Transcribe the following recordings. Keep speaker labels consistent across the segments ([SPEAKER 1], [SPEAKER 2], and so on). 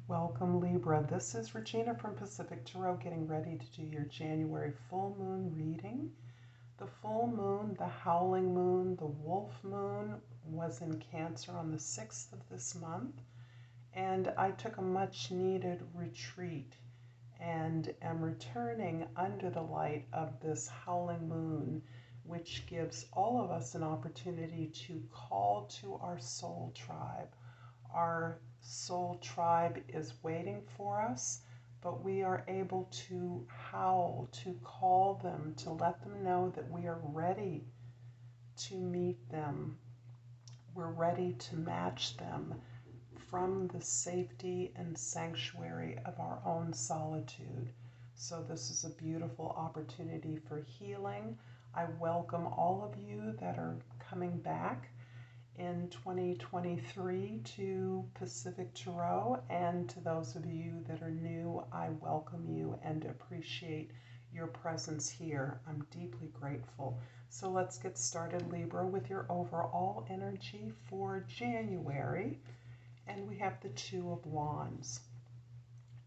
[SPEAKER 1] Welcome, Libra. This is Regina from Pacific Tarot getting ready to do your January full moon reading. The full moon, the howling moon, the wolf moon was in Cancer on the 6th of this month, and I took a much needed retreat and am returning under the light of this howling moon, which gives all of us an opportunity to call to our soul tribe. Our soul tribe is waiting for us, but we are able to howl, to call them, to let them know that we are ready to meet them. We're ready to match them from the safety and sanctuary of our own solitude. So this is a beautiful opportunity for healing. I welcome all of you that are coming back in 2023 to Pacific Tarot, and to those of you that are new, I welcome you and appreciate your presence here. I'm deeply grateful. So let's get started, Libra, with your overall energy for January. And we have the Two of Wands.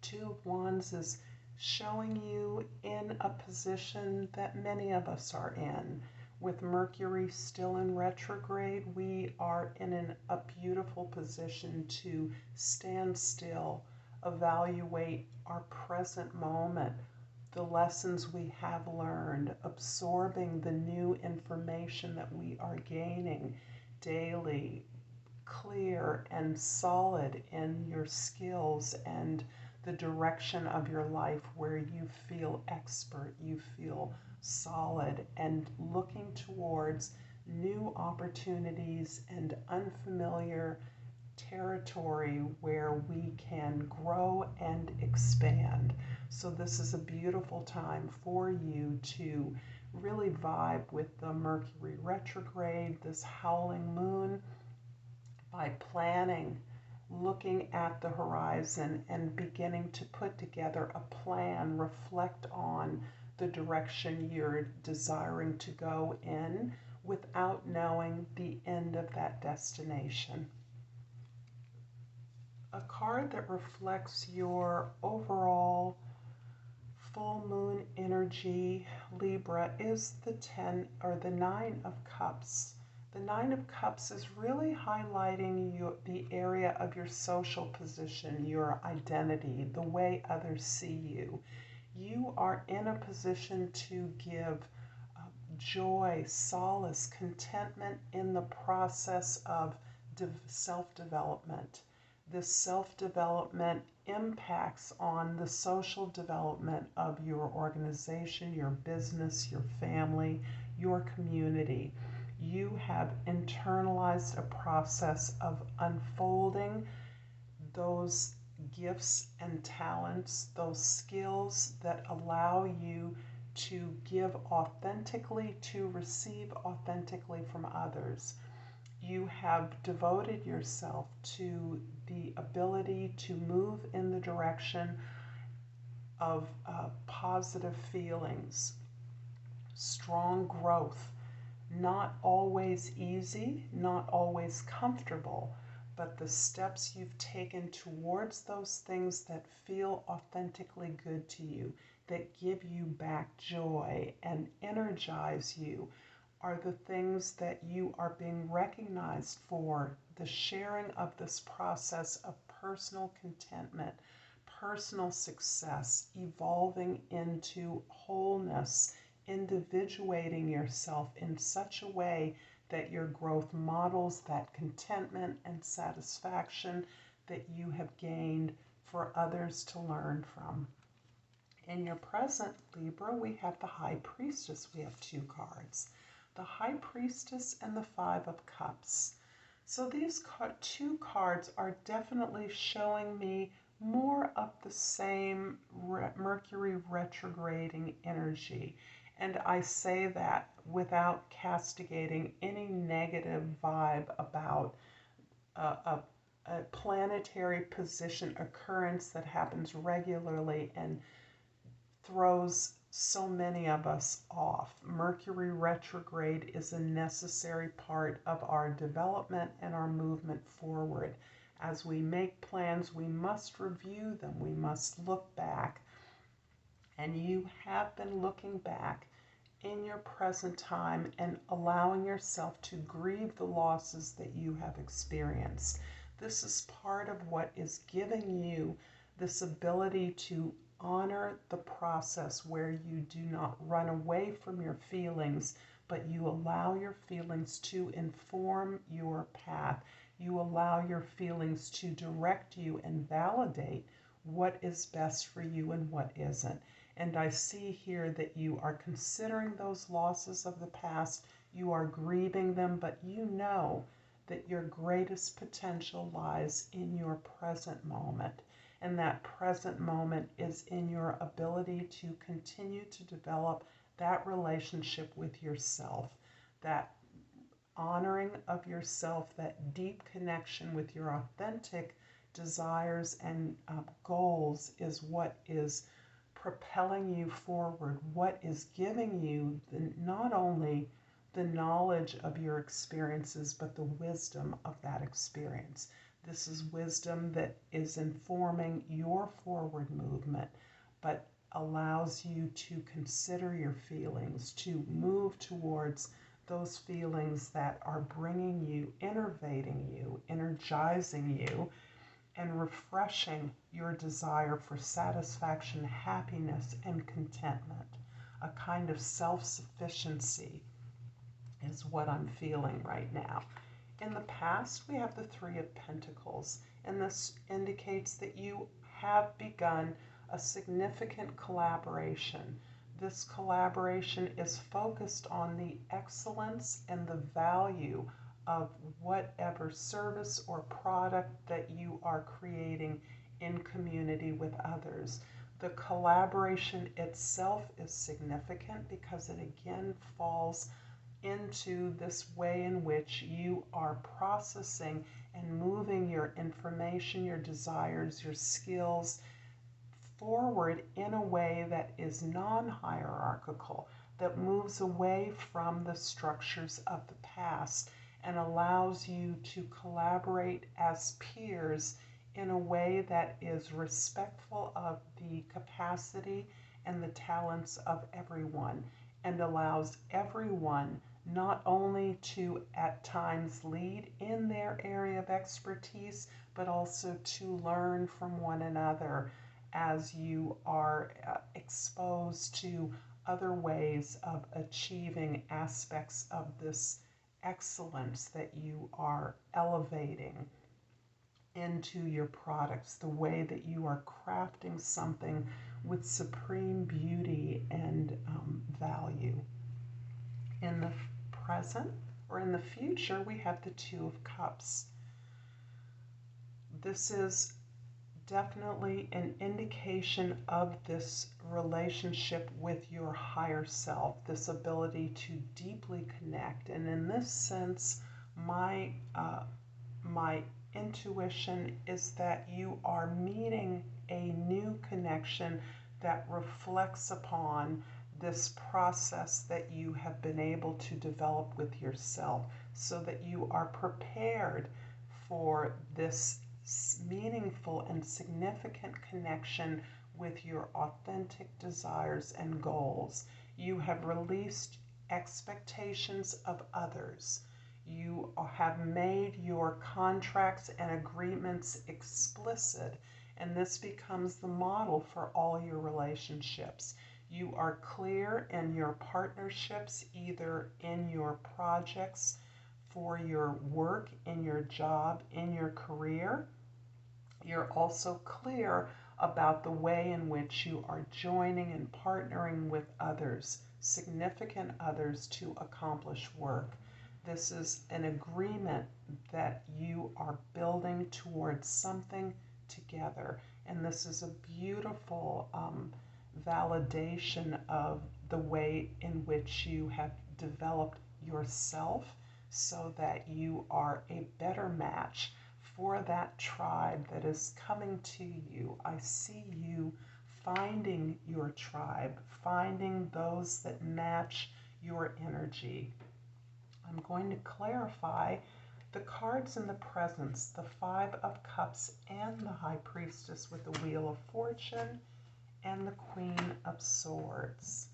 [SPEAKER 1] Two of Wands is showing you in a position that many of us are in. With Mercury still in retrograde, we are in a beautiful position to stand still, evaluate our present moment, the lessons we have learned, absorbing the new information that we are gaining daily, clear and solid in your skills and the direction of your life where you feel expert, you feel solid, and looking towards new opportunities and unfamiliar territory where we can grow and expand. So this is a beautiful time for you to really vibe with the Mercury retrograde, this howling moon, by planning, looking at the horizon and beginning to put together a plan, reflect on the direction you're desiring to go in without knowing the end of that destination. A card that reflects your overall full moon energy, Libra, is the Nine of Cups. The Nine of Cups is really highlighting the area of your social position, your identity, the way others see you. You are in a position to give joy, solace, contentment in the process of self-development. This self-development impacts on the social development of your organization, your business, your family, your community. You have internalized a process of unfolding those gifts and talents, those skills that allow you to give authentically, to receive authentically from others. You have devoted yourself to the ability to move in the direction of positive feelings, strong growth. Not always easy, not always comfortable, but the steps you've taken towards those things that feel authentically good to you, that give you back joy and energize you, are the things that you are being recognized for. The sharing of this process of personal contentment, personal success, evolving into wholeness, individuating yourself in such a way that your growth models that contentment and satisfaction that you have gained for others to learn from. In your present, Libra, we have the High Priestess. We have two cards, the High Priestess and the Five of Cups. So these two cards are definitely showing me more of the same Mercury retrograding energy. And I say that without castigating any negative vibe about a planetary position occurrence that happens regularly and throws so many of us off. Mercury retrograde is a necessary part of our development and our movement forward. As we make plans, we must review them, we must look back. And you have been looking back in your present time and allowing yourself to grieve the losses that you have experienced. This is part of what is giving you this ability to honor the process where you do not run away from your feelings, but you allow your feelings to inform your path. You allow your feelings to direct you and validate what is best for you and what isn't. And I see here that you are considering those losses of the past, you are grieving them, but you know that your greatest potential lies in your present moment. And that present moment is in your ability to continue to develop that relationship with yourself, that honoring of yourself, that deep connection with your authentic desires and goals is what is propelling you forward, what is giving you not only the knowledge of your experiences, but the wisdom of that experience. This is wisdom that is informing your forward movement, but allows you to consider your feelings, to move towards those feelings that are bringing you, innervating you, energizing you, and refreshing your desire for satisfaction, happiness, and contentment. A kind of self-sufficiency is what I'm feeling right now. In the past, we have the Three of Pentacles, and this indicates that you have begun a significant collaboration. This collaboration is focused on the excellence and the value of whatever service or product that you are creating in community with others. The collaboration itself is significant because it again falls into this way in which you are processing and moving your information, your desires, your skills forward in a way that is non-hierarchical, that moves away from the structures of the past and allows you to collaborate as peers in a way that is respectful of the capacity and the talents of everyone, and allows everyone not only to at times lead in their area of expertise, but also to learn from one another as you are exposed to other ways of achieving aspects of this excellence that you are elevating into your products, the way that you are crafting something with supreme beauty and value. In the present or in the future, we have the Two of Cups. This is definitely an indication of this relationship with your higher self, this ability to deeply connect. And in this sense, my intuition is that you are meeting a new connection that reflects upon this process that you have been able to develop with yourself, so that you are prepared for this meaningful and significant connection with your authentic desires and goals. You have released expectations of others. You have made your contracts and agreements explicit, and this becomes the model for all your relationships. You are clear in your partnerships, either in your projects, for your work, in your job, in your career. You're also clear about the way in which you are joining and partnering with others, significant others, to accomplish work. This is an agreement that you are building towards something together. And this is a beautiful validation of the way in which you have developed yourself, so that you are a better match for that tribe that is coming to you. I see you finding your tribe, finding those that match your energy. I'm going to clarify The cards in the presence, the Five of Cups and the High Priestess with the Wheel of Fortune and the Queen of Swords.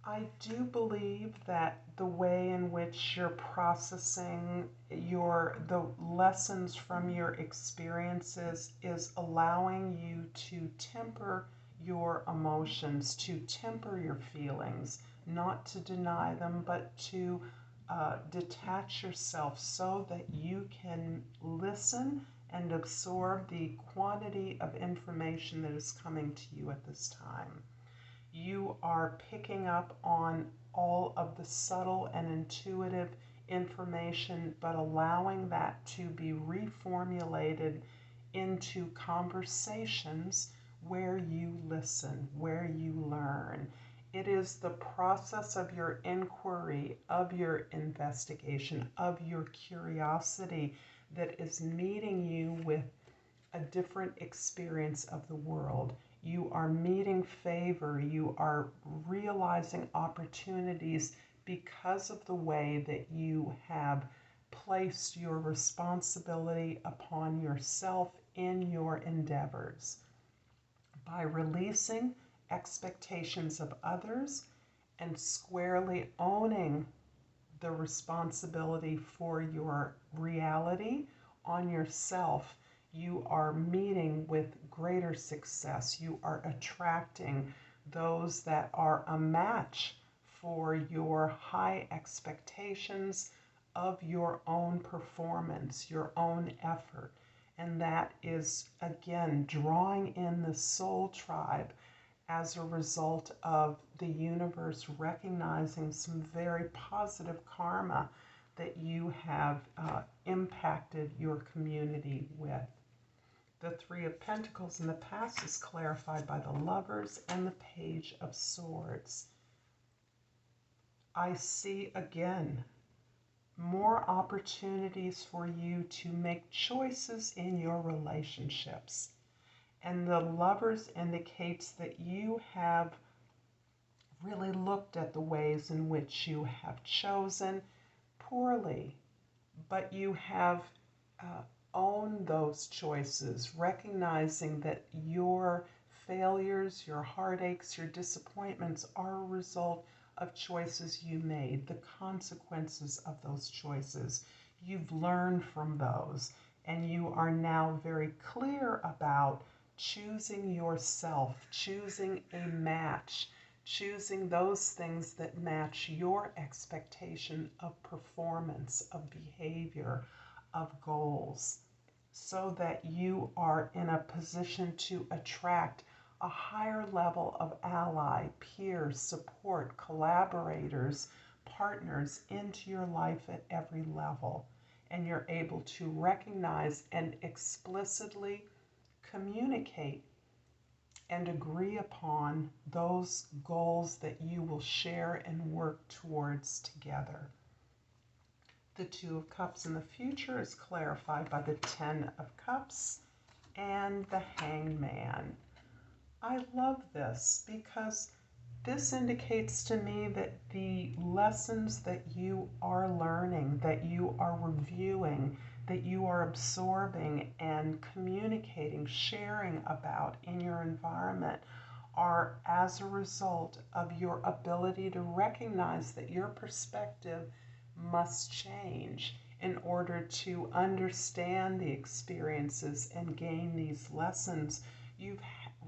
[SPEAKER 1] I do believe that the way in which you're processing the lessons from your experiences is allowing you to temper your emotions, to temper your feelings, not to deny them, but to detach yourself so that you can listen and absorb the quantity of information that is coming to you at this time. You are picking up on all of the subtle and intuitive information, but allowing that to be reformulated into conversations where you listen, where you learn. It is the process of your inquiry, of your investigation, of your curiosity that is meeting you with a different experience of the world. You are meeting favor, you are realizing opportunities because of the way that you have placed your responsibility upon yourself in your endeavors. By releasing expectations of others and squarely owning the responsibility for your reality on yourself, you are meeting with greater success. You are attracting those that are a match for your high expectations of your own performance, your own effort. And that is, again, drawing in the soul tribe as a result of the universe recognizing some very positive karma that you have impacted your community with. The Three of Pentacles in the past is clarified by the Lovers and the Page of Swords. I see again more opportunities for you to make choices in your relationships. And the Lovers indicates that you have really looked at the ways in which you have chosen poorly, but you have owned those choices, recognizing that your failures, your heartaches, your disappointments are a result of choices you made, the consequences of those choices. You've learned from those, and you are now very clear about choosing yourself, choosing a match, choosing those things that match your expectation of performance, of behavior, of goals, so that you are in a position to attract a higher level of ally, peers, support, collaborators, partners into your life at every level. And you're able to recognize and explicitly communicate and agree upon those goals that you will share and work towards together. The Two of Cups in the future is clarified by the Ten of Cups and the Hangman. I love this because this indicates to me that the lessons that you are learning, that you are reviewing, that you are absorbing and communicating, sharing about in your environment are as a result of your ability to recognize that your perspective must change in order to understand the experiences and gain these lessons. You've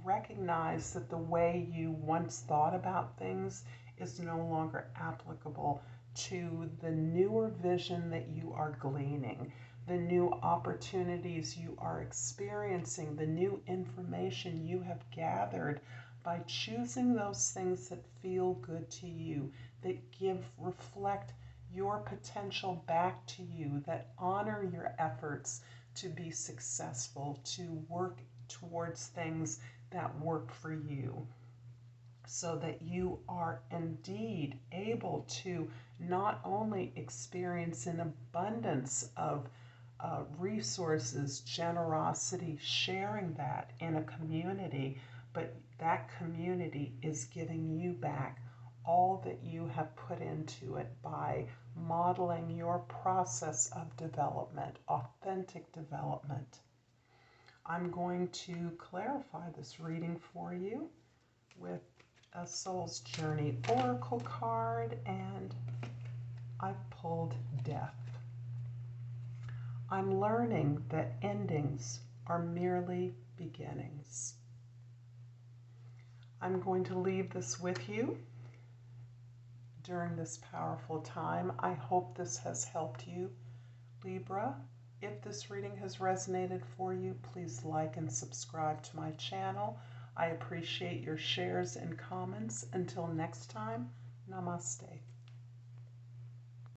[SPEAKER 1] recognized that the way you once thought about things is no longer applicable to the newer vision that you are gleaning, the new opportunities you are experiencing, the new information you have gathered by choosing those things that feel good to you, that reflect your potential back to you, that honor your efforts to be successful, to work towards things that work for you, so that you are indeed able to not only experience an abundance of resources, generosity, sharing that in a community, but that community is giving you back all that you have put into it by modeling your process of development, authentic development. I'm going to clarify this reading for you with a Soul's Journey Oracle card, and I've pulled Death. I'm learning that endings are merely beginnings. I'm going to leave this with you during this powerful time. I hope this has helped you, Libra. If this reading has resonated for you, please like and subscribe to my channel. I appreciate your shares and comments. Until next time, Namaste.